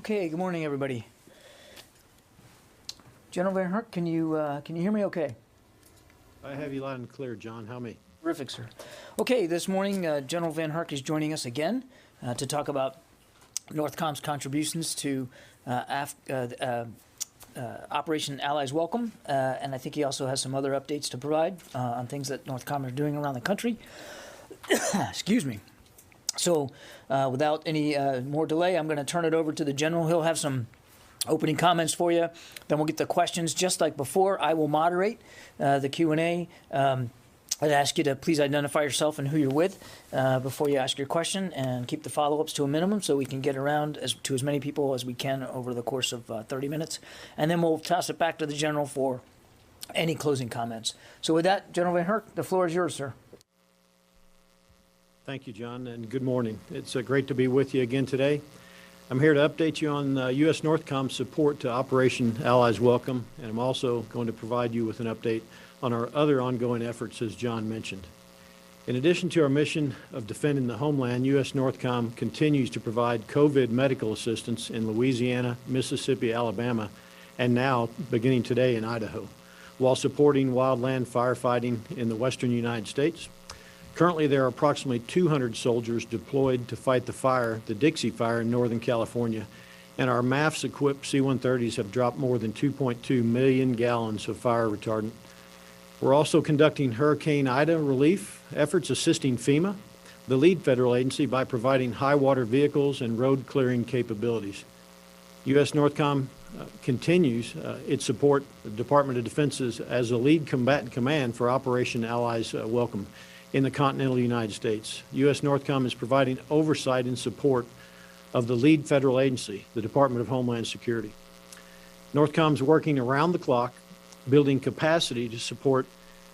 Okay, good morning, everybody. General VanHerck, can you hear me okay? I have you loud and clear, John. How me? Terrific, sir. Okay, this morning, General VanHerck is joining us again to talk about Northcom's contributions to Operation Allies Welcome, and I think he also has some other updates to provide on things that Northcom are doing around the country. Excuse me. So, without any more delay, I'm going to turn it over to the General. He'll have some opening comments for you. Then we'll get the questions. Just like before, I will moderate the Q&A. I'd ask you to please identify yourself and who you're with before you ask your question, and keep the follow-ups to a minimum so we can get around to as many people as we can over the course of 30 minutes. And then we'll toss it back to the General for any closing comments. So with that, General VanHerck, the floor is yours, sir. Thank you, John, and good morning. It's great to be with you again today. I'm here to update you on U.S. Northcom's support to Operation Allies Welcome, and I'm also going to provide you with an update on our other ongoing efforts, as John mentioned. In addition to our mission of defending the homeland, U.S. Northcom continues to provide COVID medical assistance in Louisiana, Mississippi, Alabama, and now, beginning today, in Idaho, while supporting wildland firefighting in the western United States. Currently, there are approximately 200 soldiers deployed to fight the Dixie Fire in Northern California, and our MAFS-equipped C-130s have dropped more than 2.2 million gallons of fire retardant. We're also conducting Hurricane Ida relief efforts, assisting FEMA, the lead federal agency, by providing high water vehicles and road clearing capabilities. U.S. Northcom continues its support of the Department of Defense as a lead combatant command for Operation Allies Welcome in the continental United States. U.S. Northcom is providing oversight and support of the lead federal agency, the Department of Homeland Security. Northcom is working around the clock, building capacity to support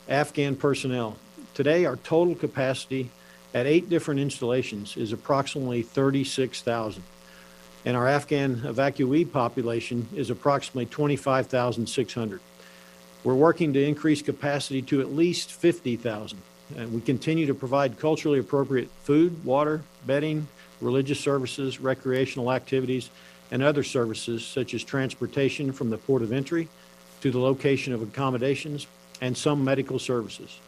Afghan personnel. Today, our total capacity at 8 different installations is approximately 36,000, and our Afghan evacuee population is approximately 25,600. We're working to increase capacity to at least 50,000. And we continue to provide culturally appropriate food, water, bedding, religious services, recreational activities, and other services such as transportation from the port of entry to the location of accommodations, and some medical services.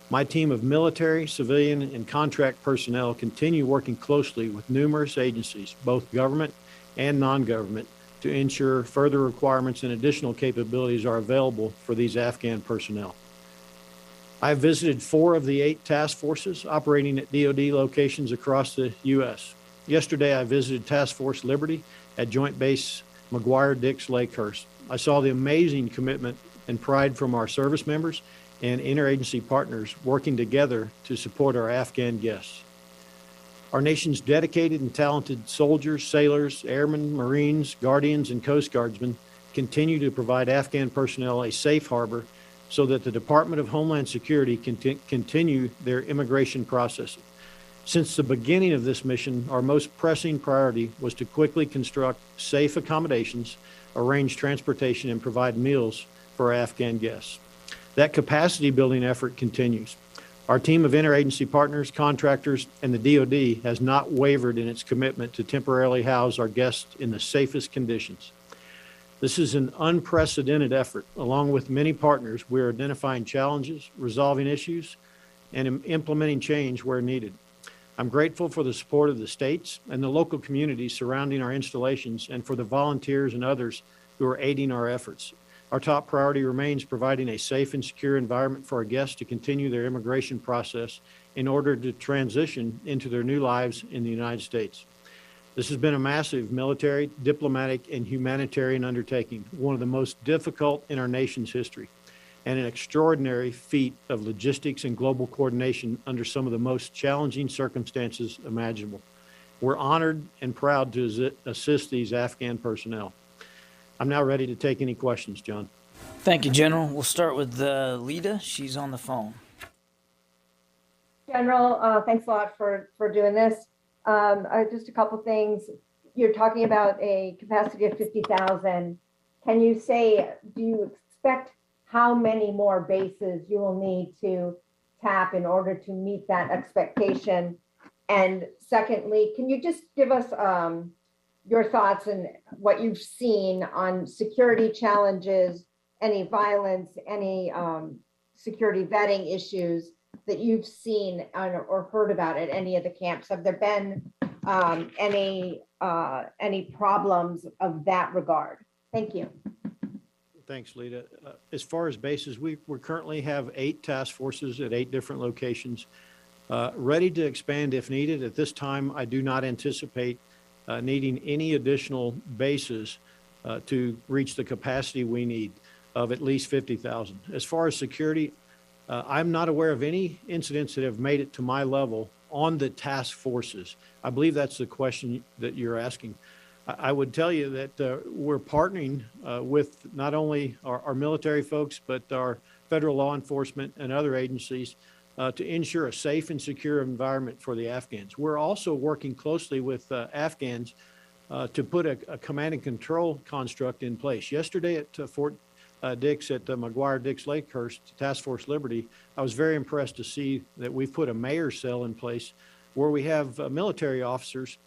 My team of military, civilian, and contract personnel continue working closely with numerous agencies, both government and non-government, to ensure further requirements and additional capabilities are available for these Afghan personnel. I've visited 4 of the 8 task forces operating at DoD locations across the U.S. Yesterday, I visited Task Force Liberty at Joint Base McGuire-Dix Lakehurst. I saw the amazing commitment and pride from our service members and interagency partners working together to support our Afghan guests. Our nation's dedicated and talented soldiers, sailors, airmen, Marines, Guardians, and Coast Guardsmen continue to provide Afghan personnel a safe harbor so that the Department of Homeland Security can continue their immigration processing. Since the beginning of this mission, our most pressing priority was to quickly construct safe accommodations, arrange transportation, and provide meals for our Afghan guests. That capacity building effort continues. Our team of interagency partners, contractors, and the DoD has not wavered in its commitment to temporarily house our guests in the safest conditions. This is an unprecedented effort. Along with many partners, we're identifying challenges, resolving issues, and implementing change where needed. I'm grateful for the support of the states and the local communities surrounding our installations, and for the volunteers and others who are aiding our efforts. Our top priority remains providing a safe and secure environment for our guests to continue their immigration process in order to transition into their new lives in the United States. This has been a massive military, diplomatic, and humanitarian undertaking, one of the most difficult in our nation's history, and an extraordinary feat of logistics and global coordination under some of the most challenging circumstances imaginable. We're honored and proud to assist these Afghan personnel. I'm now ready to take any questions, John. Thank you, General. We'll start with Lita. She's on the phone. General, thanks a lot for doing this. Just a couple things. You're talking about a capacity of 50,000. Can you say, do you expect how many more bases you will need to tap in order to meet that expectation? And secondly, can you just give us your thoughts and what you've seen on security challenges, any violence, any security vetting issues that you've seen or heard about at any of the camps. Have there been any problems of that regard? Thank you. Thanks, Lita. As far as bases, we currently have 8 task forces at 8 different locations, ready to expand if needed. At this time, I do not anticipate needing any additional bases to reach the capacity we need of at least 50,000. As far as security, I'm not aware of any incidents that have made it to my level on the task forces. I believe that's the question that you're asking. I would tell you that we're partnering with not only our military folks, but our federal law enforcement and other agencies to ensure a safe and secure environment for the Afghans. We're also working closely with Afghans to put a command and control construct in place. Yesterday at Fort Dix at McGuire-Dix Lakehurst Task Force Liberty, I was very impressed to see that we've put a mayor's cell in place where we have military officers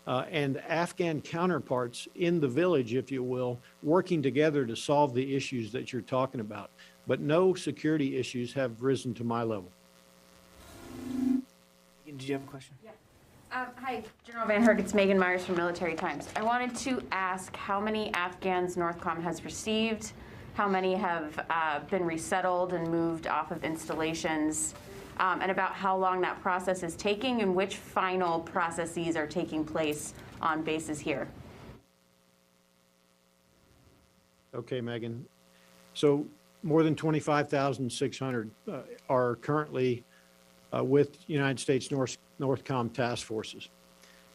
and Afghan counterparts in the village, if you will, working together to solve the issues that you're talking about. But no security issues have risen to my level. Did you have a question? Yeah. Hi, General VanHerck. It's Megan Myers from Military Times. I wanted to ask how many Afghans NORTHCOM has received, how many have been resettled and moved off of installations, and about how long that process is taking and which final processes are taking place on bases here. Okay, Megan. So more than 25,600 are currently with United States NORTHCOM task forces.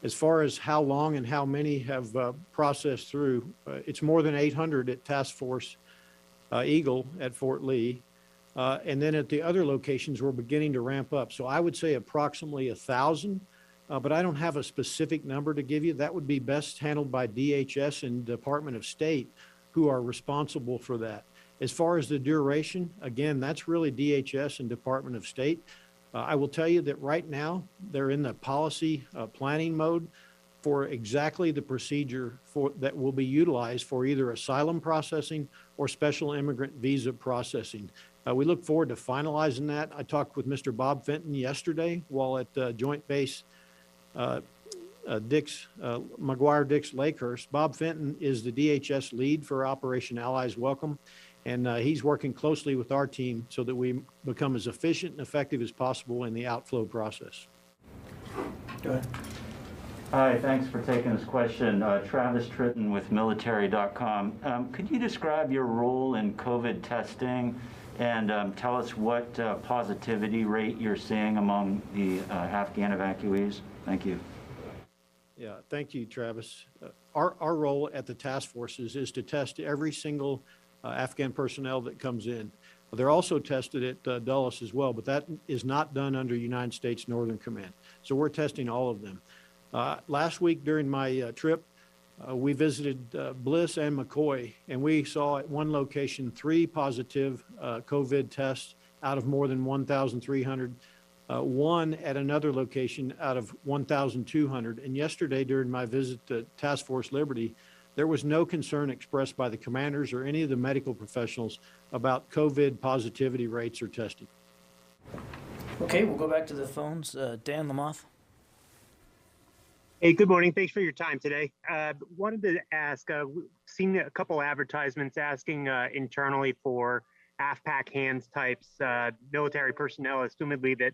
As far as how long and how many have processed through, it's more than 800 at Task Force Eagle at Fort Lee. And then at the other locations, we're beginning to ramp up. So I would say approximately 1,000, but I don't have a specific number to give you. That would be best handled by DHS and Department of State, who are responsible for that. As far as the duration, again, that's really DHS and Department of State. I will tell you that right now, they're in the policy planning mode for exactly the procedure that will be utilized for either asylum processing or special immigrant visa processing. We look forward to finalizing that. I talked with Mr. Bob Fenton yesterday while at Joint Base McGuire-Dix Lakehurst. Bob Fenton is the DHS lead for Operation Allies Welcome, and he's working closely with our team so that we become as efficient and effective as possible in the outflow process. Go ahead. Hi, thanks for taking this question. Travis Tritton with military.com. Could you describe your role in COVID testing and tell us what positivity rate you're seeing among the Afghan evacuees? Thank you. Yeah, thank you, Travis. Our role at the task forces is to test every single Afghan personnel that comes in. They're also tested at Dulles as well, but that is not done under United States Northern Command. So we're testing all of them. Last week during my trip, we visited Bliss and McCoy, and we saw at one location 3 positive COVID tests out of more than 1,300, one at another location out of 1,200. And yesterday during my visit to Task Force Liberty, there was no concern expressed by the commanders or any of the medical professionals about COVID positivity rates or testing. Okay, we'll go back to the phones. Dan Lamoth. Hey, good morning. Thanks for your time today. Wanted to ask, we've seen a couple advertisements asking internally for AFPAC hands types, military personnel, assumedly that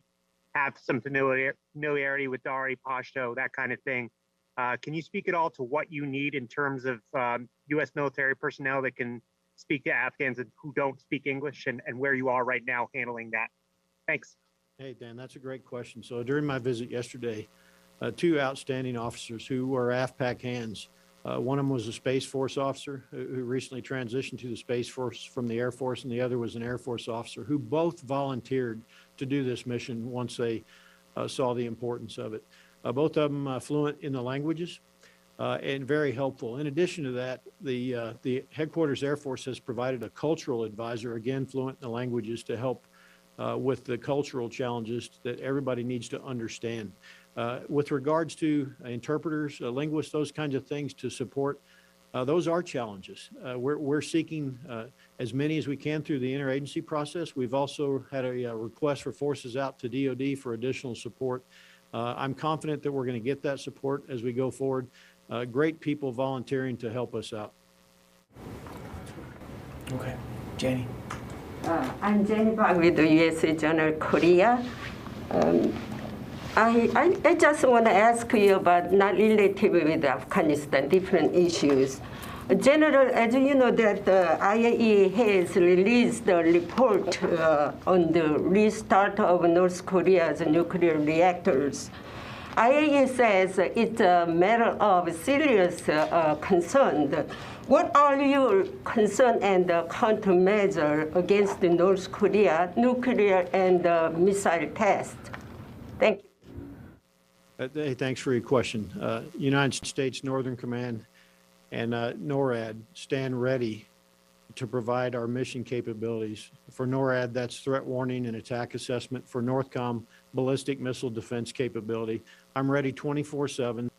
have some familiarity with Dari, Pashto, that kind of thing. Can you speak at all to what you need in terms of U.S. military personnel that can speak to Afghans who don't speak English and where you are right now handling that? Thanks. Hey, Dan, that's a great question. So during my visit yesterday, 2 outstanding officers who were AFPAC hands. One of them was a Space Force officer who recently transitioned to the Space Force from the Air Force, and the other was an Air Force officer who both volunteered to do this mission once they saw the importance of it. Both of them fluent in the languages and very helpful. In addition to that, the Headquarters Air Force has provided a cultural advisor, again fluent in the languages, to help with the cultural challenges that everybody needs to understand. With regards to interpreters, linguists, those kinds of things to support, those are challenges. We're seeking as many as we can through the interagency process. We've also had a request for forces out to DoD for additional support. I'm confident that we're going to get that support as we go forward. Great people volunteering to help us out. Okay. Janie. I'm Jennifer with the USA Journal Korea. I just want to ask you about not related with Afghanistan, different issues. General, as you know, that the IAEA has released a report on the restart of North Korea's nuclear reactors. IAEA says it's a matter of serious concern. What are your concern and countermeasure against the North Korea nuclear and missile test? Thank you. Hey, thanks for your question. United States Northern Command and NORAD stand ready to provide our mission capabilities. For NORAD, that's threat warning and attack assessment. For NORTHCOM, ballistic missile defense capability. I'm ready 24/7,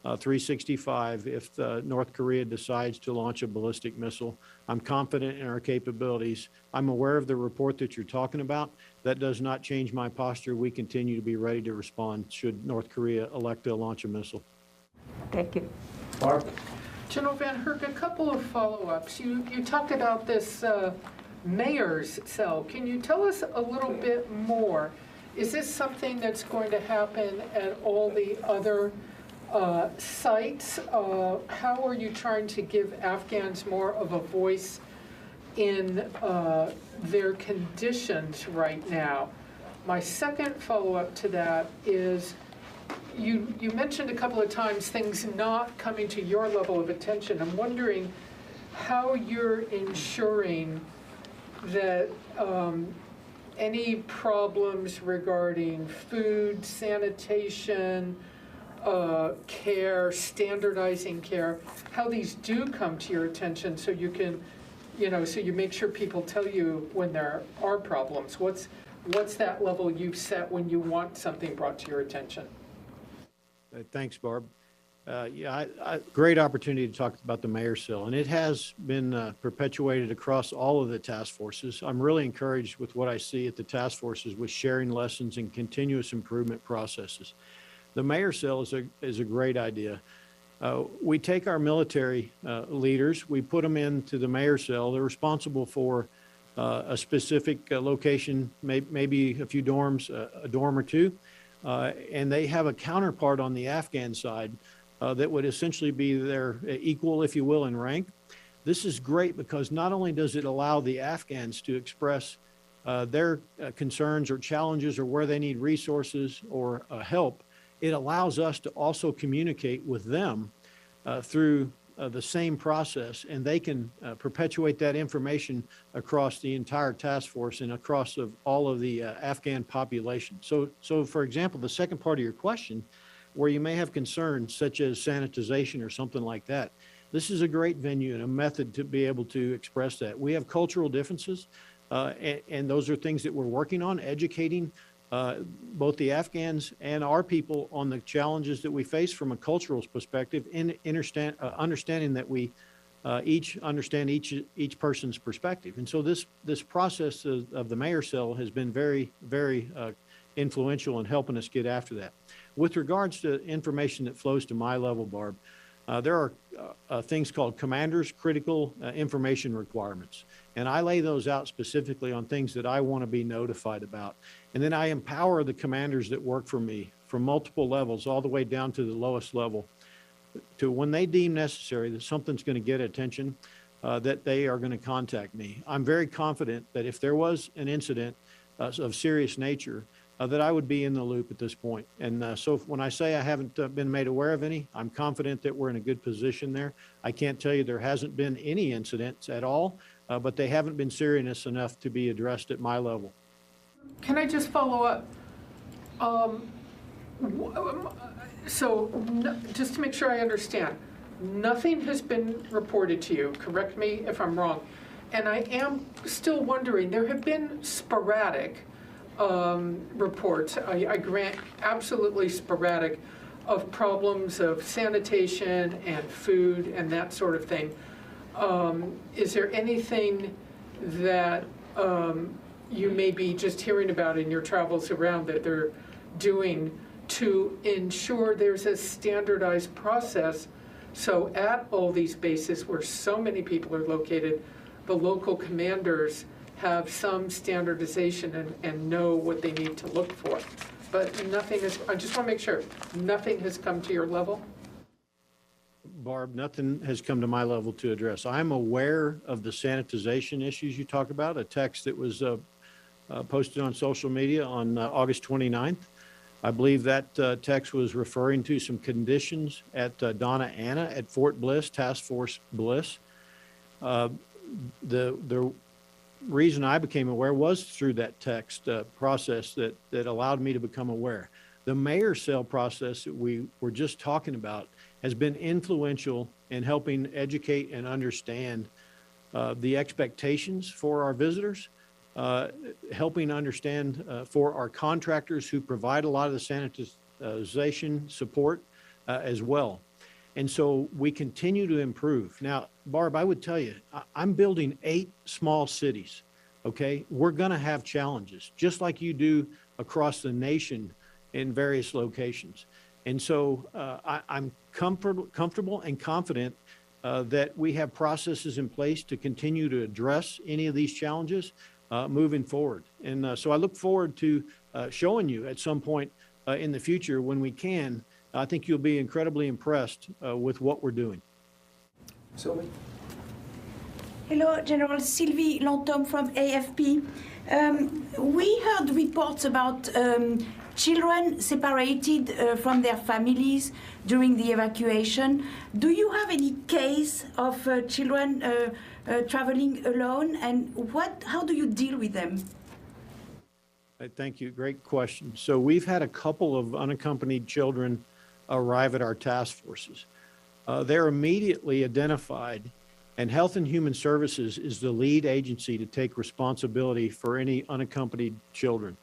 365 if North Korea decides to launch a ballistic missile. I'm confident in our capabilities. I'm aware of the report that you're talking about. That does not change my posture. We continue to be ready to respond should North Korea elect to launch a missile. Thank you. Barb. General VanHerck, a couple of follow-ups. You talked about this mayor's cell. Can you tell us a little bit more? Is this something that's going to happen at all the other sites? How are you trying to give Afghans more of a voice in their conditions right now? My second follow-up to that is you mentioned a couple of times things not coming to your level of attention. I'm wondering how you're ensuring that any problems regarding food, sanitation, care, standardizing care, how these do come to your attention so you can, so you make sure people tell you when there are problems. What's that level you've set when you want something brought to your attention? Thanks, Barb. Great opportunity to talk about the mayor's cell, and it has been perpetuated across all of the task forces. I'm really encouraged with what I see at the task forces with sharing lessons and continuous improvement processes. The mayor's cell is a great idea. We take our military leaders, we put them into the mayor's cell. They're responsible for a specific location, maybe a few dorms, a dorm or two, and they have a counterpart on the Afghan side that would essentially be their equal, if you will, in rank. This is great because not only does it allow the Afghans to express their concerns or challenges or where they need resources or help, it allows us to also communicate with them through the same process, and they can perpetuate that information across the entire task force and across all of the Afghan population. So for example, the second part of your question, where you may have concerns such as sanitization or something like that, this is a great venue and a method to be able to express that. We have cultural differences, and those are things that we're working on, educating both the Afghans and our people on the challenges that we face from a cultural perspective, and understanding that we each understand each person's perspective. And so this process of the mayor's cell has been very, very influential in helping us get after that. With regards to information that flows to my level, Barb, there are things called commanders' critical information requirements. And I lay those out specifically on things that I want to be notified about. And then I empower the commanders that work for me from multiple levels all the way down to the lowest level to when they deem necessary that something's going to get attention, that they are going to contact me. I'm very confident that if there was an incident of serious nature, that I would be in the loop at this point. And so when I say I haven't been made aware of any, I'm confident that we're in a good position there. I can't tell you there hasn't been any incidents at all, but they haven't been serious enough to be addressed at my level. Can I just follow up? Just to make sure I understand, nothing has been reported to you, correct me if I'm wrong, and I am still wondering, there have been sporadic reports, I grant absolutely sporadic, of problems of sanitation and food and that sort of thing. Is there anything that you may be just hearing about in your travels around that they're doing to ensure there's a standardized process, so at all these bases where so many people are located, the local commanders have some standardization and know what they need to look for? But nothing is, I just want to make sure, nothing has come to your level? Barb, nothing has come to my level to address. I'm aware of the sanitization issues you talk about, a text that was posted on social media on August 29th. I believe that text was referring to some conditions at Donna Anna at Fort Bliss, Task Force Bliss. The reason I became aware was through that text process that allowed me to become aware. The mayor cell process that we were just talking about has been influential in helping educate and understand the expectations for our visitors, helping understand for our contractors who provide a lot of the sanitization support as well. And so we continue to improve. Now, Barb, I would tell you, I'm building 8 small cities, okay? We're gonna have challenges, just like you do across the nation in various locations. And so I'm comfortable and confident that we have processes in place to continue to address any of these challenges moving forward. And so I look forward to showing you at some point in the future when we can. I think you'll be incredibly impressed with what we're doing. Sylvie? Hello, General Sylvie Lantom from AFP. We heard reports about children separated from their families during the evacuation. Do you have any case of children traveling alone, and how do you deal with them? Thank you. Great question. So we've had a couple of unaccompanied children arrive at our task forces. They're immediately identified, and Health and Human Services is the lead agency to take responsibility for any unaccompanied children.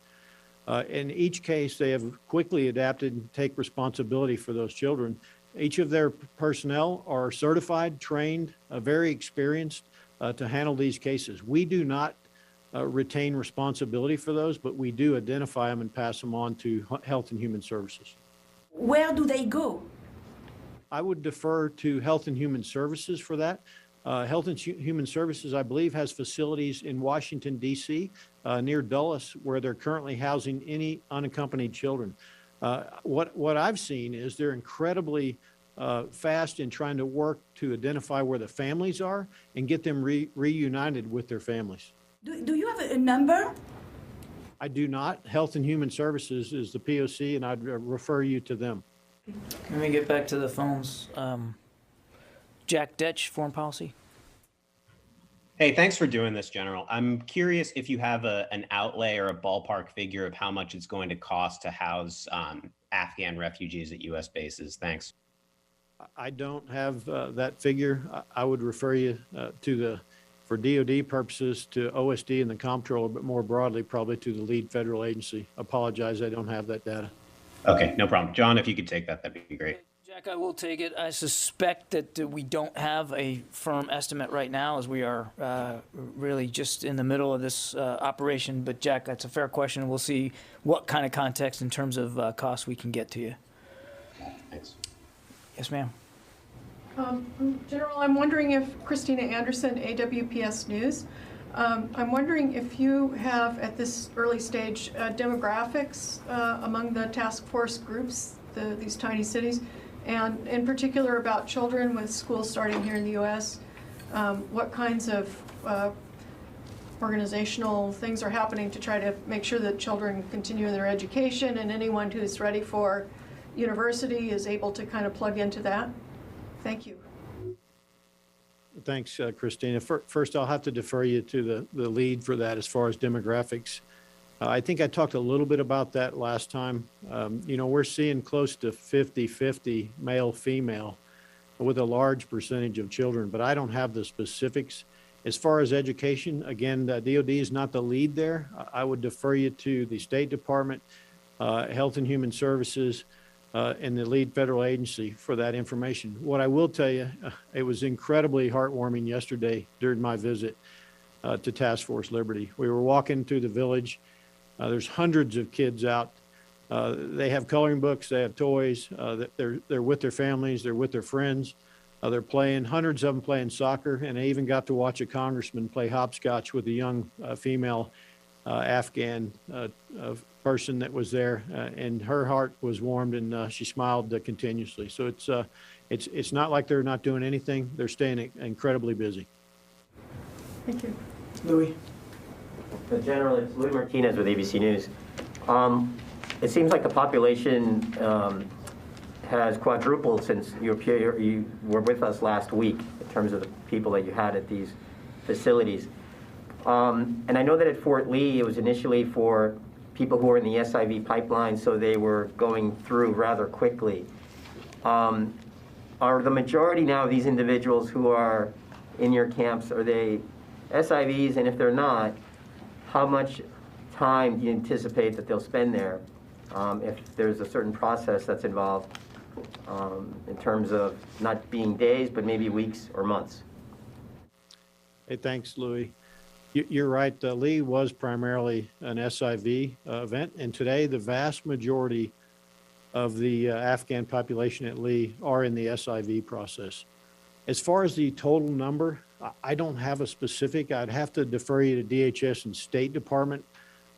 In each case, they have quickly adapted and take responsibility for those children. Each of their personnel are certified, trained, very experienced to handle these cases. We do not retain responsibility for those, but we do identify them and pass them on to Health and Human Services. Where do they go? I would defer to Health and Human Services for that. Health and Human Services, I believe, has facilities in Washington, D.C., near Dulles, where they're currently housing any unaccompanied children. What I've seen is they're incredibly fast in trying to work to identify where the families are and get them reunited with their families. Do you have a number? I do not. Health and Human Services is the POC, and I'd refer you to them. Let me get back to the phones. Jack Detch, Foreign Policy. Hey, thanks for doing this, General. I'm curious if you have an outlay or a ballpark figure of how much it's going to cost to house Afghan refugees at U.S. bases. Thanks. I don't have that figure. I would refer you for DOD purposes, to OSD and the comptroller, but more broadly, probably to the lead federal agency. Apologize, I don't have that data. Okay, no problem. John, if you could take that, that'd be great. Jack, I will take it. I suspect that we don't have a firm estimate right now, as we are really just in the middle of this operation. But Jack, that's a fair question. We'll see what kind of context in terms of costs we can get to you. Thanks. Yes, ma'am. General, I'm wondering if Christina Anderson, AWPS News, I'm wondering if you have at this early stage demographics among the task force groups, these tiny cities, and in particular about children with schools starting here in the U.S. What kinds of organizational things are happening to try to make sure that children continue their education, and anyone who's ready for university is able to kind of plug into that? Thank you. Thanks, Christina. First, I'll have to defer you to the lead for that as far as demographics. I think I talked a little bit about that last time. We're seeing close to 50-50 male-female with a large percentage of children, but I don't have the specifics. As far as education, again, the DOD is not the lead there. I would defer you to the State Department, Health and Human Services, and the lead federal agency for that information. What I will tell you, it was incredibly heartwarming yesterday during my visit to Task Force Liberty. We were walking through the village. There's hundreds of kids out. They have coloring books, they have toys, they're with their families, they're with their friends. They're playing, hundreds of them playing soccer, and I even got to watch a congressman play hopscotch with a young female Afghan person that was there, and her heart was warmed, and she smiled continuously. So it's not like they're not doing anything. They're staying incredibly busy. Thank you. Louis. General, it's Louis Martinez with ABC News. It seems like the population has quadrupled since you were with us last week in terms of the people that you had at these facilities. And I know that at Fort Lee, it was initially for people who were in the SIV pipeline, so they were going through rather quickly. Are the majority now of these individuals who are in your camps, are they SIVs? And if they're not, how much time do you anticipate that they'll spend there if there's a certain process that's involved in terms of not being days, but maybe weeks or months? Hey, thanks, Louis. You're right. Lee was primarily an SIV event, and today the vast majority of the Afghan population at Lee are in the SIV process. As far as the total number, I don't have a specific. I'd have to defer you to DHS and State Department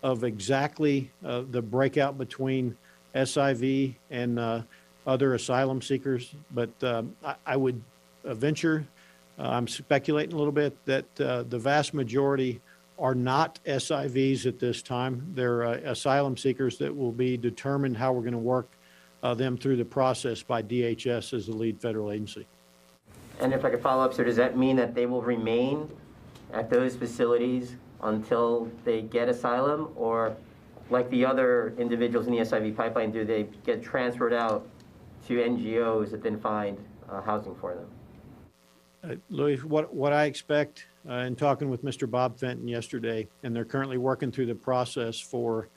of exactly the breakout between SIV and other asylum seekers, but I would venture, I'm speculating a little bit, that the vast majority are not SIVs at this time. They're asylum seekers that will be determined how we're going to work them through the process by DHS as the lead federal agency. And if I could follow up, sir, does that mean that they will remain at those facilities until they get asylum, or like the other individuals in the SIV pipeline, do they get transferred out to NGOs that then find housing for them? Louis, what I expect in talking with Mr. Bob Fenton yesterday, and they're currently working through the process for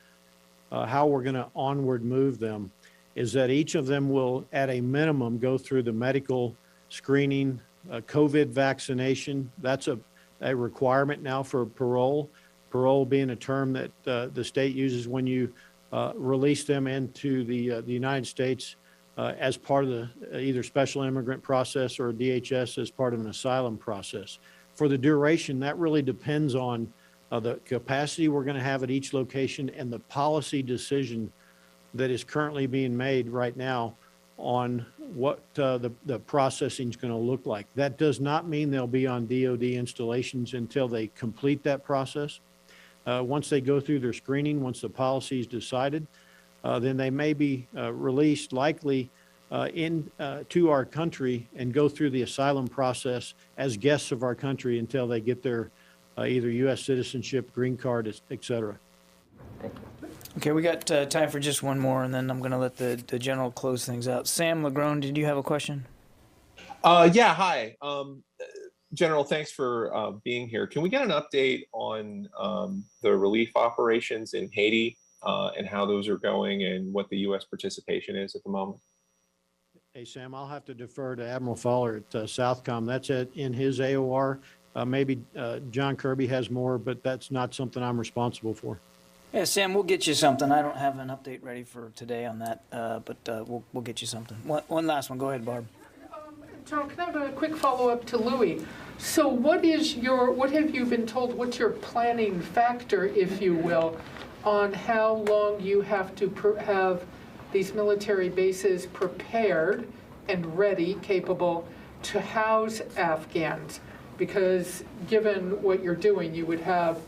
how we're going to onward move them, is that each of them will, at a minimum, go through the medical screening, COVID vaccination. That's a requirement now for parole. Parole being a term that the state uses when you release them into the United States as part of the either special immigrant process or DHS as part of an asylum process. For the duration, that really depends on the capacity we're going to have at each location and the policy decision that is currently being made right now on what the processing is going to look like. That does not mean they'll be on DOD installations until they complete that process. Once they go through their screening, once the policy is decided, then they may be released likely to our country and go through the asylum process as guests of our country until they get their either U.S. citizenship, green card, et cetera. Okay, we got time for just one more, and then I'm going to let the general close things out. Sam Legrone, did you have a question? Yeah, hi. General, thanks for being here. Can we get an update on the relief operations in Haiti and how those are going and what the U.S. participation is at the moment? Hey, Sam, I'll have to defer to Admiral Fowler at Southcom. That's in his AOR. Maybe John Kirby has more, but that's not something I'm responsible for. Yeah, Sam, we'll get you something. I don't have an update ready for today on that, but we'll get you something. One last one. Go ahead, Barb. John, can I have a quick follow-up to Louis? So what have you been told, what's your planning factor, if you will, on how long you have to have these military bases prepared and ready, capable to house Afghans? Because given what you're doing, you would have,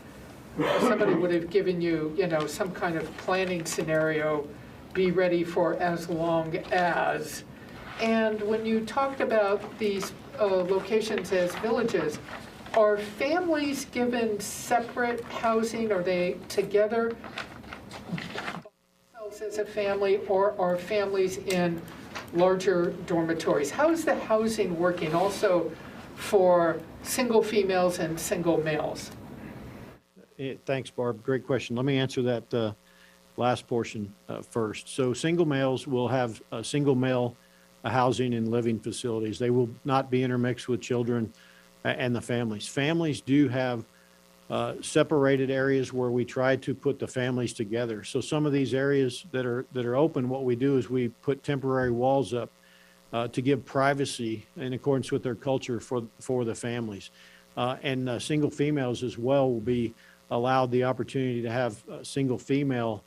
somebody would have given you, some kind of planning scenario, be ready for as long as. And when you talked about these locations as villages, are families given separate housing? Are they together as a family, or are families in larger dormitories? How is the housing working? Also, for single females and single males? Thanks, Barb. Great question. Let me answer that last portion first. So single males will have single male housing and living facilities. They will not be intermixed with children and the families. Families do have separated areas where we try to put the families together. So some of these areas that are open, what we do is we put temporary walls up to give privacy in accordance with their culture for the families. And single females as well will be allowed the opportunity to have single female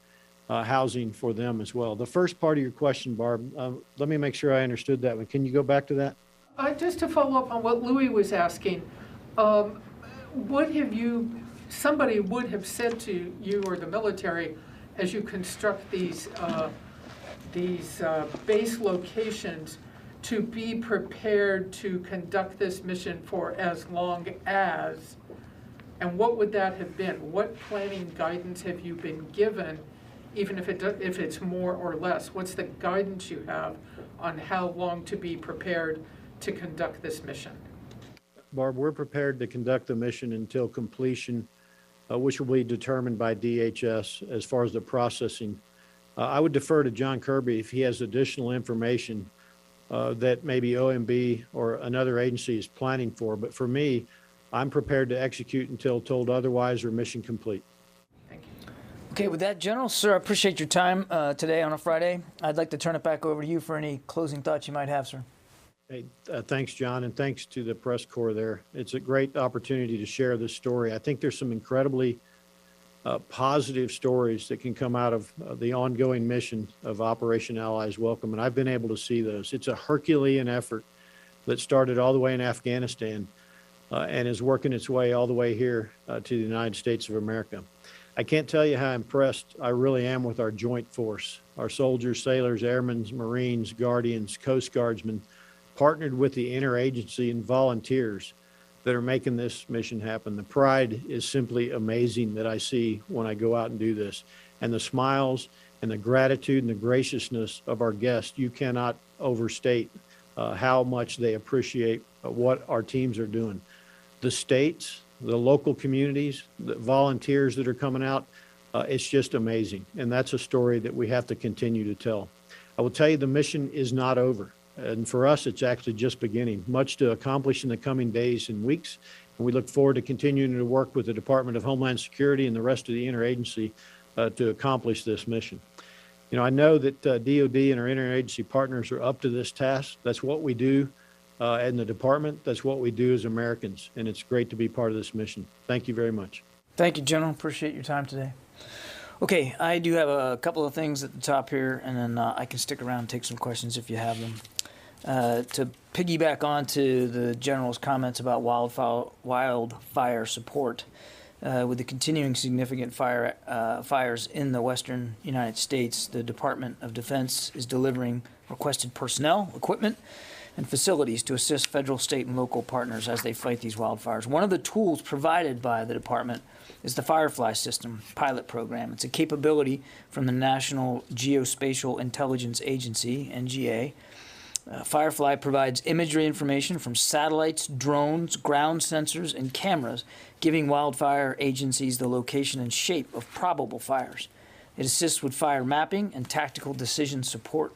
housing for them as well. The first part of your question, Barb, let me make sure I understood that one. Can you go back to that? Just to follow up on what Louis was asking, what have somebody would have said to you or the military as you construct these base locations to be prepared to conduct this mission for as long as, and what would that have been? What planning guidance have you been given, even if it's more or less? What's the guidance you have on how long to be prepared to conduct this mission? Barb, we're prepared to conduct the mission until completion, which will be determined by DHS as far as the processing. I would defer to John Kirby if he has additional information that maybe OMB or another agency is planning for. But for me, I'm prepared to execute until told otherwise or mission complete. Thank you. Okay, with that, General, sir, I appreciate your time today on a Friday. I'd like to turn it back over to you for any closing thoughts you might have, sir. Hey, thanks, John, and thanks to the press corps there. It's a great opportunity to share this story. I think there's some incredibly positive stories that can come out of the ongoing mission of Operation Allies Welcome, and I've been able to see those. It's a Herculean effort that started all the way in Afghanistan and is working its way all the way here to the United States of America. I can't tell you how impressed I really am with our joint force, our soldiers, sailors, airmen, Marines, Guardians, Coast Guardsmen, partnered with the interagency and volunteers that are making this mission happen. The pride is simply amazing that I see when I go out and do this. And the smiles and the gratitude and the graciousness of our guests, you cannot overstate how much they appreciate what our teams are doing. The states, the local communities, the volunteers that are coming out, it's just amazing. And that's a story that we have to continue to tell. I will tell you the mission is not over. And for us, it's actually just beginning. Much to accomplish in the coming days and weeks. And we look forward to continuing to work with the Department of Homeland Security and the rest of the interagency to accomplish this mission. You know, I know that DOD and our interagency partners are up to this task. That's what we do in the department. That's what we do as Americans. And it's great to be part of this mission. Thank you very much. Thank you, General. Appreciate your time today. Okay, I do have a couple of things at the top here, and then I can stick around and take some questions if you have them. To piggyback onto the General's comments about wildfire support, with the continuing significant fires in the western United States, the Department of Defense is delivering requested personnel, equipment, and facilities to assist federal, state, and local partners as they fight these wildfires. One of the tools provided by the department is the Firefly System pilot program. It's a capability from the National Geospatial Intelligence Agency, NGA. Firefly provides imagery information from satellites, drones, ground sensors, and cameras, giving wildfire agencies the location and shape of probable fires. It assists with fire mapping and tactical decision support.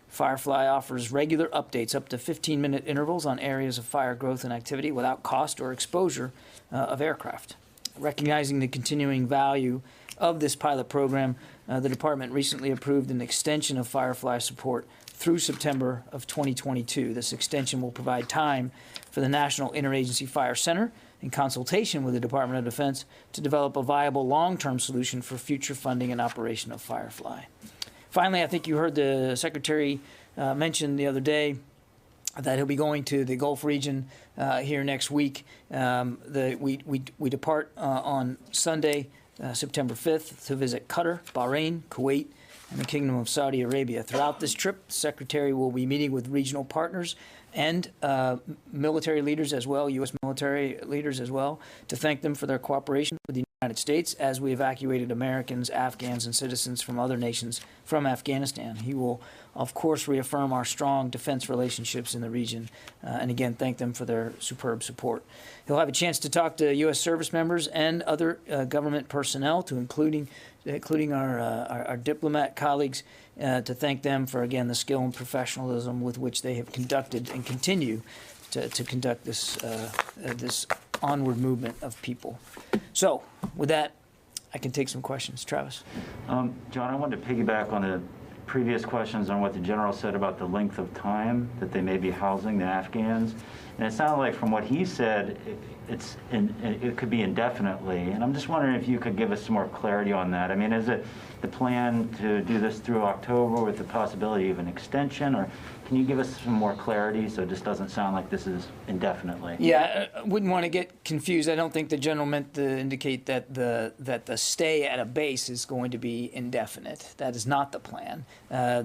Firefly offers regular updates up to 15-minute intervals on areas of fire growth and activity without cost or exposure of aircraft. Recognizing the continuing value of this pilot program, the department recently approved an extension of Firefly support through September of 2022. This extension will provide time for the National Interagency Fire Center, in consultation with the Department of Defense, to develop a viable long-term solution for future funding and operation of Firefly. Finally, I think you heard the Secretary mention the other day that he'll be going to the Gulf region here next week. We depart on Sunday, September 5th, to visit Qatar, Bahrain, Kuwait, and the Kingdom of Saudi Arabia. Throughout this trip, the Secretary will be meeting with regional partners and military leaders as well, U.S. military leaders as well, to thank them for their cooperation with the United States as we evacuated Americans, Afghans, and citizens from other nations from Afghanistan. He will of course, reaffirm our strong defense relationships in the region, and again, thank them for their superb support. He'll have a chance to talk to U.S. service members and other government personnel, including our diplomat colleagues, to thank them for, again, the skill and professionalism with which they have conducted and continue to conduct this onward movement of people. So, with that, I can take some questions. Travis? John, I wanted to piggyback on the previous questions on what the general said about the length of time that they may be housing the Afghans. And it sounded like from what he said, it could be indefinitely. And I'm just wondering if you could give us some more clarity on that. I mean, is it the plan to do this through October with the possibility of an extension, or can you give us some more clarity so it just doesn't sound like this is indefinitely? Yeah, I wouldn't want to get confused. I don't think the general meant to indicate that the stay at a base is going to be indefinite. That is not the plan.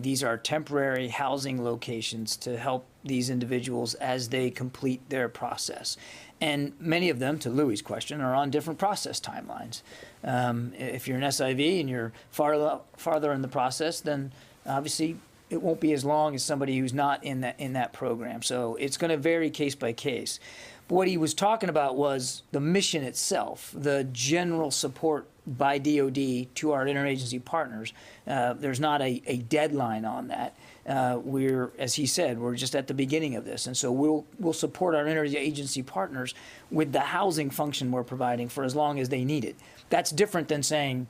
These are temporary housing locations to help these individuals as they complete their process. And many of them, to Louis' question, are on different process timelines. If you're an SIV and you're farther in the process, then obviously it won't be as long as somebody who's not in that program. So it's going to vary case by case. But what he was talking about was the mission itself, the general support by DoD to our interagency partners. There's not a deadline on that. As he said, we're just at the beginning of this, and so we'll support our interagency partners with the housing function we're providing for as long as they need it. That's different than saying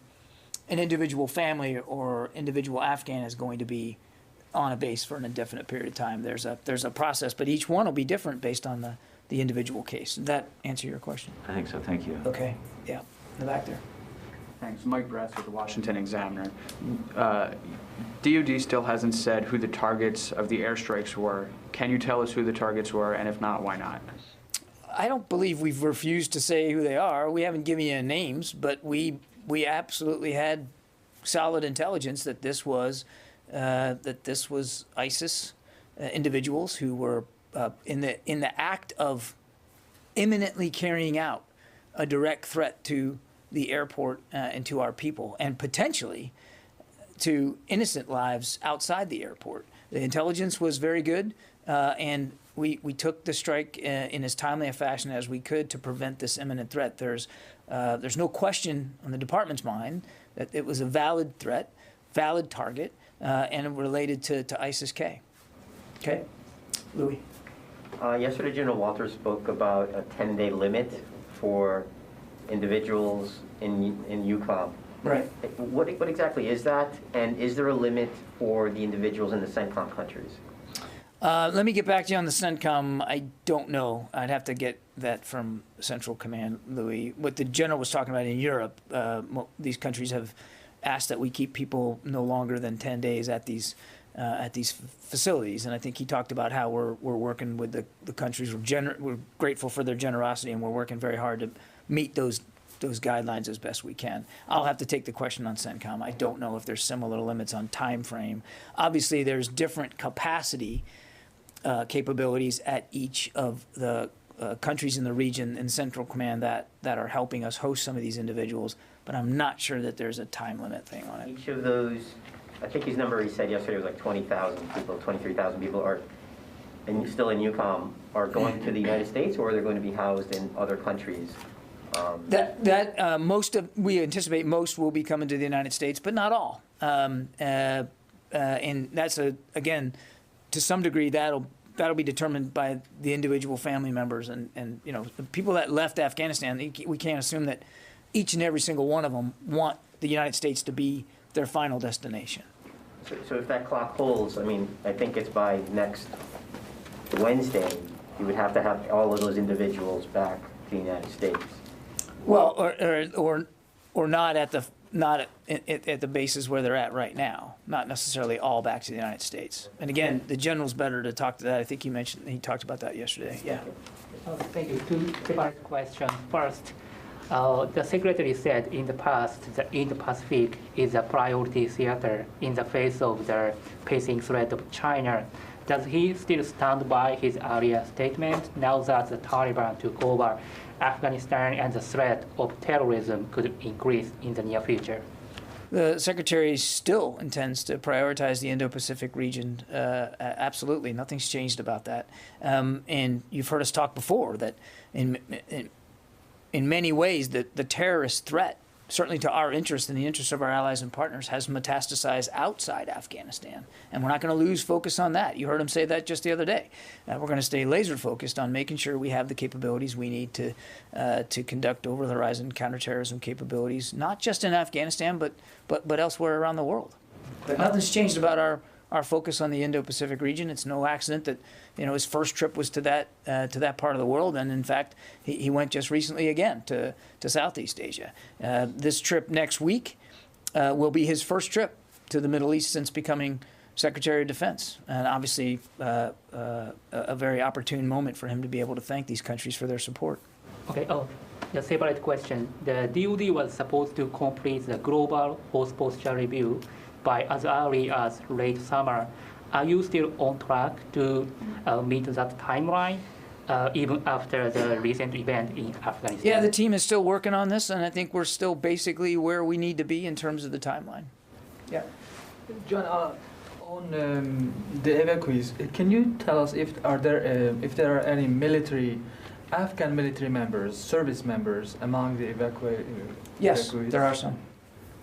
an individual family or individual Afghan is going to be on a base for an indefinite period of time. There's a process, but each one will be different based on the individual case. Does that answer your question? I think so. Thank you. Okay. Yeah. In the back there. Thanks. Mike Bress with the Washington Examiner. DoD still hasn't said who the targets of the airstrikes were. Can you tell us who the targets were, and if not, why not? I don't believe we've refused to say who they are. We haven't given you names, but we absolutely had solid intelligence that this was ISIS individuals who were in the act of imminently carrying out a direct threat to the airport and to our people, and potentially to innocent lives outside the airport. The intelligence was very good, and we took the strike in as timely a fashion as we could to prevent this imminent threat. There's no question on the department's mind that it was a valid threat, valid target, and related to ISIS-K. Okay, Louis. Yesterday, General Walters spoke about a 10-day limit for individuals in EUCOM. Right. What exactly is that? And is there a limit for the individuals in the CENTCOM countries? Let me get back to you on the CENTCOM. I don't know. I'd have to get that from Central Command, Louis. What the general was talking about in Europe, these countries have asked that we keep people no longer than 10 days at these facilities, and I think he talked about how we're working with the countries. We're grateful for their generosity, and we're working very hard to meet those guidelines as best we can. I'll have to take the question on CENTCOM. I don't know if there's similar limits on time frame. Obviously, there's different capacity capabilities at each of the countries in the region in Central Command that are helping us host some of these individuals, but I'm not sure that there's a time limit thing on it. Each of those, I think his number he said yesterday was like 20,000 people, 23,000 people are still in EUCOM, are going to the United States, or they're going to be housed in other countries? We anticipate most will be coming to the United States, but not all. And that's again, to some degree, that'll be determined by the individual family members and the people that left Afghanistan. We can't assume that each and every single one of them want the United States to be their final destination. So if that clock holds, I mean, I think it's by next Wednesday, you would have to have all of those individuals back to the United States. Well, or not at the bases where they're at right now. Not necessarily all back to the United States. And again, the general's better to talk to that. I think he talked about that yesterday. Yeah. Thank you. Two different questions. First, the secretary said in the past the Indo-Pacific is a priority theater in the face of the pacing threat of China. Does he still stand by his earlier statement now that the Taliban took over Afghanistan and the threat of terrorism could increase in the near future? The Secretary still intends to prioritize the Indo-Pacific region. Absolutely, nothing's changed about that. And you've heard us talk before that in many ways the terrorist threat, certainly to our interest and the interest of our allies and partners, has metastasized outside Afghanistan. And we're not going to lose focus on that. You heard him say that just the other day. We're going to stay laser focused on making sure we have the capabilities we need to conduct over-the-horizon counterterrorism capabilities, not just in Afghanistan, but elsewhere around the world. But nothing's changed about our focus on the Indo-Pacific region. It's no accident that his first trip was to that part of the world, and in fact he went just recently again to Southeast Asia. This trip next week will be his first trip to the Middle East since becoming Secretary of Defense, and obviously a very opportune moment for him to be able to thank these countries for their support. Okay. Oh, a separate question. The DoD was supposed to complete the global force posture review by as early as late summer. Are you still on track to meet that timeline, even after the recent event in Afghanistan? Yeah, the team is still working on this, and I think we're still basically where we need to be in terms of the timeline. Yeah. John, on the evacuees, can you tell us if there are any Afghan military members, service members among the evacuees? Yes, there are some.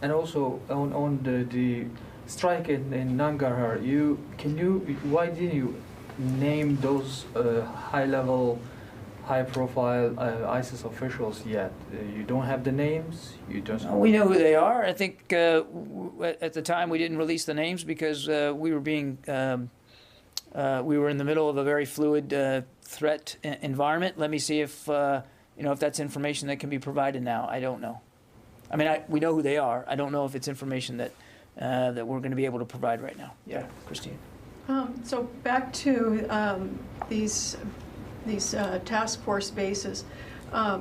And also on the strike in Nangarhar, why didn't you name those high-level, high-profile ISIS officials yet? You don't have the names. You just. We know who they are. I think at the time we didn't release the names because we were being we were in the middle of a very fluid threat environment. Let me see if if that's information that can be provided now. I don't know. I mean, we know who they are. I don't know if it's information that we're going to be able to provide right now. Yeah, Christine. So back to these task force bases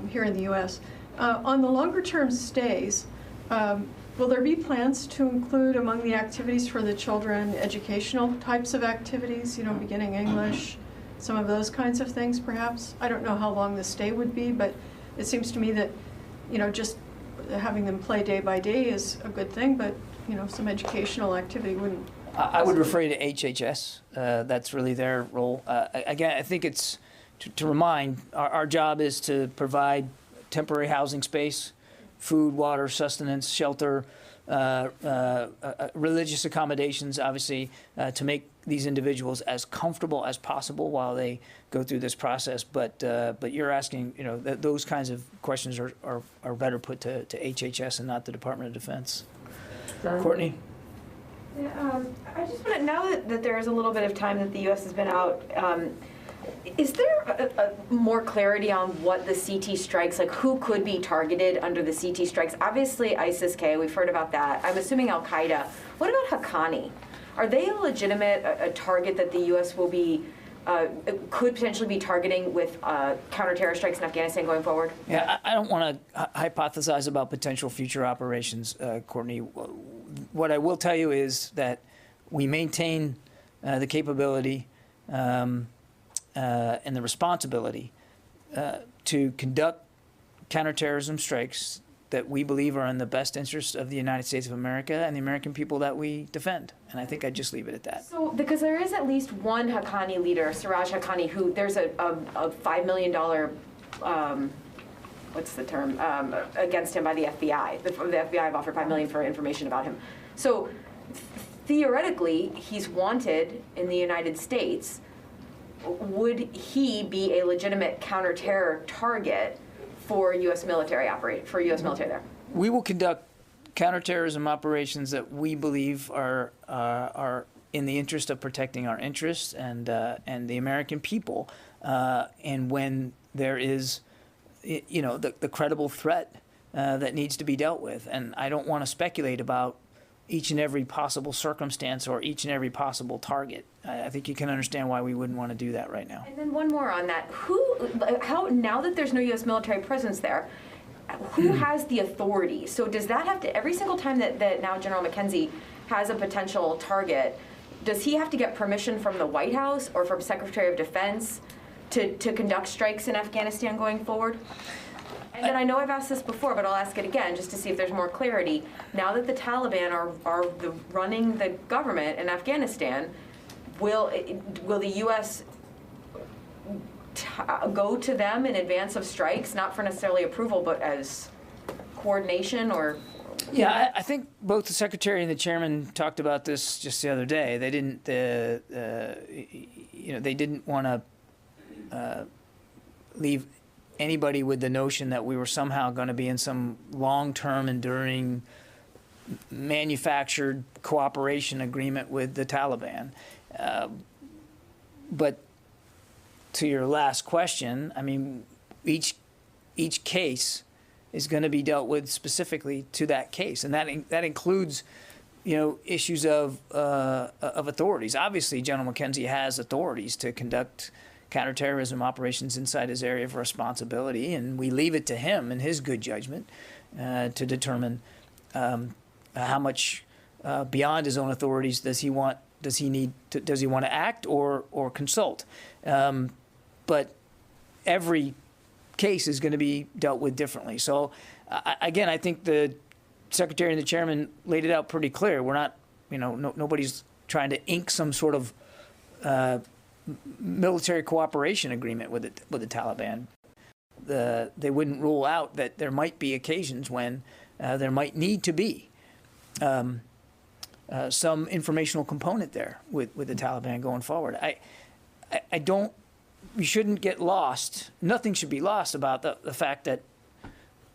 here in the U.S. On the longer-term stays, will there be plans to include among the activities for the children educational types of activities, beginning English, some of those kinds of things, perhaps? I don't know how long the stay would be, but it seems to me that, just having them play day by day is a good thing, but some educational activity wouldn't. I would refer you to HHS. That's really their role. Again, I think it's to remind our job is to provide temporary housing space, food, water, sustenance, shelter, religious accommodations, obviously, to make these individuals as comfortable as possible while they go through this process. But you're asking, those kinds of questions are better put to HHS and not the Department of Defense. Courtney? Yeah, I just want to, now that there's a little bit of time that the U.S. has been out, is there a more clarity on what the CT strikes, like who could be targeted under the CT strikes? Obviously ISIS-K, we've heard about that. I'm assuming Al-Qaeda. What about Haqqani? Are they a legitimate a target that the U.S. will be, could potentially be targeting with counter-terror strikes in Afghanistan going forward? Yeah, I don't want to hypothesize about potential future operations, Courtney. What I will tell you is that we maintain the capability and the responsibility to conduct counterterrorism strikes that we believe are in the best interest of the United States of America and the American people that we defend. And I think I'd just leave it at that. So, because there is at least one Haqqani leader, Siraj Haqqani, who there's a $5 million, what's the term, against him by the FBI. The FBI have offered $5 million for information about him. So, theoretically, he's wanted in the United States. Would he be a legitimate counter-terror target for U.S. military there? We will conduct counterterrorism operations that we believe are in the interest of protecting our interests and the American people, and when there is, the credible threat that needs to be dealt with. And I don't want to speculate about each and every possible circumstance or each and every possible target. I think you can understand why we wouldn't want to do that right now. And then one more on that. How now that there's no U.S. military presence there, who has the authority? So does that have to, every single time that now General McKenzie has a potential target, does he have to get permission from the White House or from Secretary of Defense to conduct strikes in Afghanistan going forward? And then I know I've asked this before, but I'll ask it again just to see if there's more clarity. Now that the Taliban are running the government in Afghanistan, will the U.S. Go to them in advance of strikes, not for necessarily approval, but as coordination or? Yeah, I think both the secretary and the chairman talked about this just the other day. They didn't, they didn't want to leave anybody with the notion that we were somehow going to be in some long-term, enduring, manufactured cooperation agreement with the Taliban. But to your last question, I mean, each case is going to be dealt with specifically to that case, and that includes, issues of authorities. Obviously, General McKenzie has authorities to conduct counterterrorism operations inside his area of responsibility, and we leave it to him and his good judgment to determine how much beyond his own authorities does he want to act or consult. But every case is going to be dealt with differently. So again, I think the secretary and the chairman laid it out pretty clear. We're not, nobody's trying to ink some sort of military cooperation agreement with the Taliban. They wouldn't rule out that there might be occasions when there might need to be some informational component there with the Taliban going forward. I don't. We shouldn't get lost. Nothing should be lost about the fact that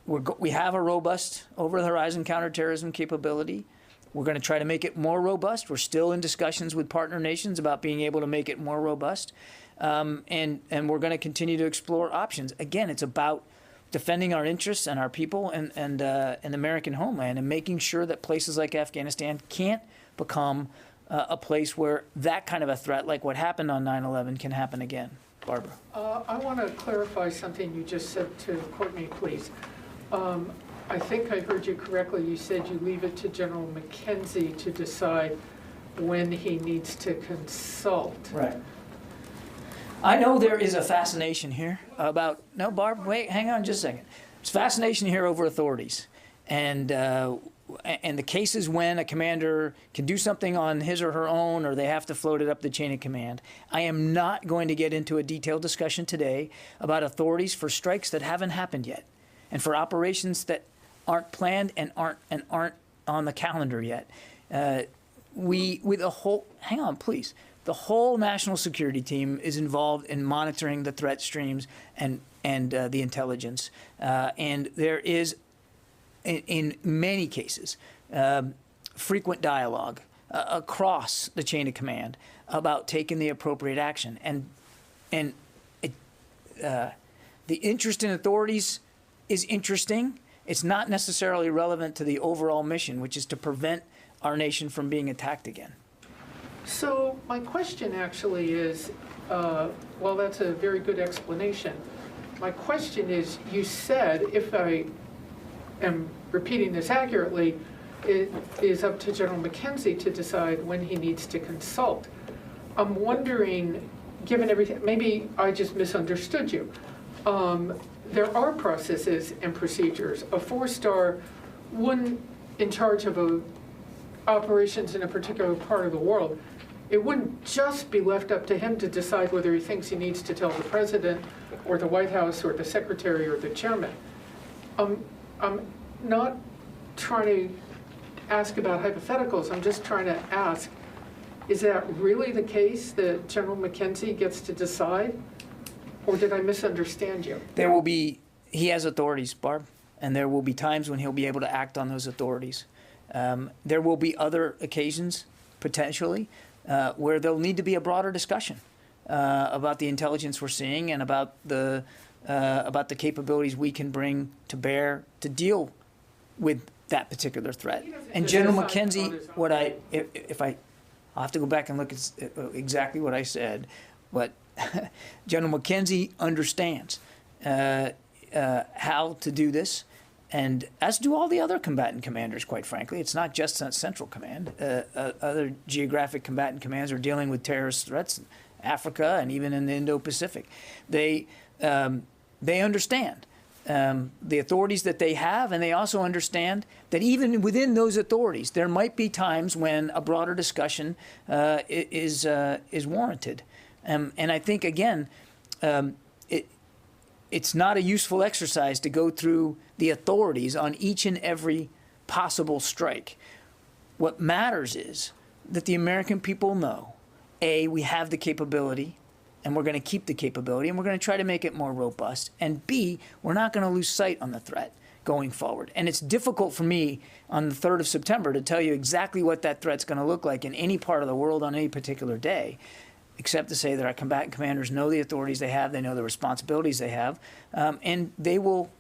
we have a robust over-the-horizon counterterrorism capability. We're going to try to make it more robust. We're still in discussions with partner nations about being able to make it more robust, and we're going to continue to explore options. Again, it's about defending our interests and our people and the American homeland, and making sure that places like Afghanistan can't become a place where that kind of a threat, like what happened on 9/11, can happen again. Barbara. I want to clarify something you just said to Courtney, please. I think I heard you correctly. You said you leave it to General McKenzie to decide when he needs to consult. Right. I know there is a fascination here about, no, Barb, wait, hang on just a second. There's fascination here over authorities. And the cases when a commander can do something on his or her own, or they have to float it up the chain of command. I am not going to get into a detailed discussion today about authorities for strikes that haven't happened yet, and for operations that aren't planned and aren't on the calendar yet. Hang on, please. The whole national security team is involved in monitoring the threat streams and the intelligence, and there is, in many cases, frequent dialogue across the chain of command about taking the appropriate action. And the interest in authorities is interesting. It's not necessarily relevant to the overall mission, which is to prevent our nation from being attacked again. So my question actually is, well, that's a very good explanation. My question is, you said, if I am repeating this accurately, it is up to General McKenzie to decide when he needs to consult. I'm wondering, given everything, maybe I just misunderstood you. There are processes and procedures. A four-star wouldn't, in charge of operations in a particular part of the world, it wouldn't just be left up to him to decide whether he thinks he needs to tell the president or the White House or the secretary or the chairman. I'm not trying to ask about hypotheticals. I'm just trying to ask, is that really the case that General McKenzie gets to decide? Or did I misunderstand you? He has authorities, Barb, and there will be times when he'll be able to act on those authorities. There will be other occasions, potentially, where there'll need to be a broader discussion about the intelligence we're seeing and about the capabilities we can bring to bear to deal with that particular threat. And General McKenzie, I'll have to go back and look at exactly what I said, but General McKenzie understands how to do this, and as do all the other combatant commanders, quite frankly. It's not just Central Command. Other geographic combatant commands are dealing with terrorist threats in Africa and even in the Indo-Pacific. They understand the authorities that they have, and they also understand that even within those authorities, there might be times when a broader discussion is warranted. And I think, again, it's not a useful exercise to go through the authorities on each and every possible strike. What matters is that the American people know, A, we have the capability, and we're going to keep the capability, and we're going to try to make it more robust, and B, we're not going to lose sight on the threat going forward. And it's difficult for me on the 3rd of September to tell you exactly what that threat's going to look like in any part of the world on any particular day, except to say that our combatant commanders know the authorities they have, they know the responsibilities they have, and they will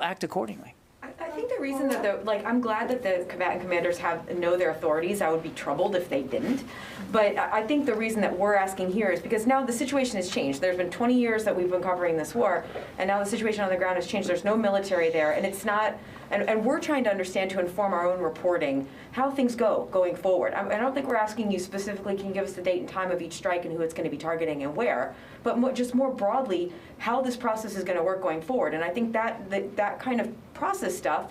act accordingly. I think the reason that I'm glad that the combatant commanders know their authorities. I would be troubled if they didn't. But I think the reason that we're asking here is because now the situation has changed. There's been 20 years that we've been covering this war, and now the situation on the ground has changed. There's no military there, and it's not. And we're trying to understand, to inform our own reporting, how things going forward. I don't think we're asking you specifically, can you give us the date and time of each strike and who it's going to be targeting and where, but just more broadly, how this process is going to work going forward. And I think that kind of process stuff,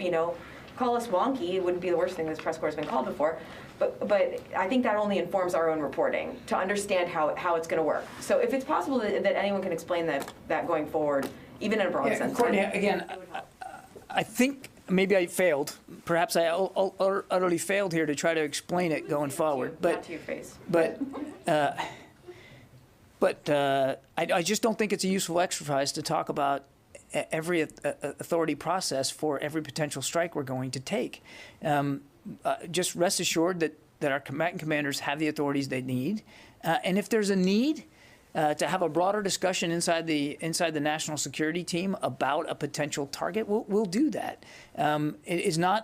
call us wonky, it wouldn't be the worst thing this press corps has been called before, but I think that only informs our own reporting to understand how it's going to work. So if it's possible that anyone can explain that going forward, even in a broad sense. Courtney, again, I think maybe I failed. Perhaps I utterly failed here to try to explain it going forward. Not to your face. But I just don't think it's a useful exercise to talk about every authority process for every potential strike we're going to take. Just rest assured that our combatant commanders have the authorities they need. And if there's a need to have a broader discussion inside the national security team about a potential target, we'll do that. It is not